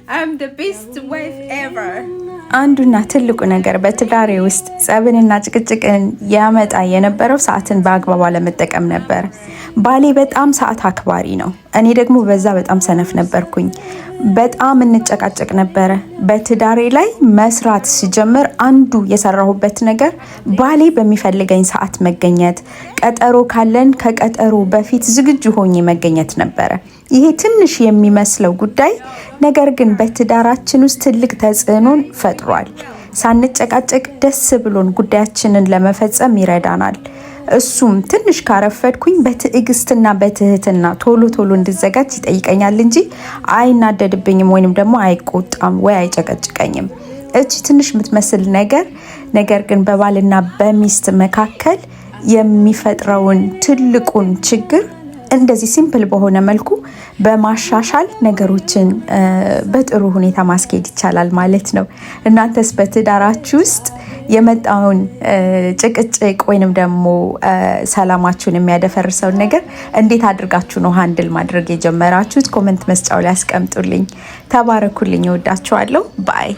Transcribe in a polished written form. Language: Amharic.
I'm the best wife ever. አንዱና ትልቁ ነገር በትዳሬ ውስጥ ጸብንና ጭቅጭቅን ያመጣ የነበረው ሰዓትን በአግባቡ ለመጠቀም ነበር። ባሌ በጣም ሰዓት አክባሪ ነው። እኔ ደግሞ በዛ በጣም ሰነፍ ነበርኩኝ። በጣም እንጨቃጨቅ ነበረ። በትዳሬ ላይ መስራት ሲጀምር አንዱ የሰራሁበት ነገር ባሌ በሚፈልገኝ ሰዓት መገኘት፣ ቀጠሮ ካለን ከቀጠሮ በፊት ዝግጁ ሆኜ መገኘት ነበረ። ይሄ ትንሽ የሚመስለው ጉዳይ ነገር ግን በትዳራችን ውስጥ ትልቅ ተጽዕኖን ፈጥሯል። ሳንጨቃጨቅ ደስ ብሎን ጉዳያችንን ለመፈጸም ይረዳናል። እሱም ትንሽ ካረፈድኩኝ በትዕግስትና በትህትና ቶሎ እንድዘጋጅ ይጠይቀኛል እንጂ አይናደድብኝም ወይንም ደግሞ አይቆጣም ወይ አይጨቀጭቀኝም። እቺ ትንሽ የምትመስል ነገር ግን በባልና በሚስት መካከል የሚፈጥረውን ትልቁን ችግር እንደዚህ ሲምፕል በሆነ መልኩ በማሻሻል ነገሮችን በጥሩ ሁኔታ ማስኬድ ይቻላል ማለት ነው። እናንተስ በትዳራችሁ ውስጥ የመጣውን ጭቅጭቅ ወይንም ደግሞ ሰላማችሁን የሚያደፈርሰውን ነገር እንዴት አድርጋችሁ ነው ሃንድል ማድረግ የጀመራችሁት? ኮሜንት መስጫው ላይ አስቀምጡልኝ። ተባረኩልኝ። እወዳችኋለሁ። ባይ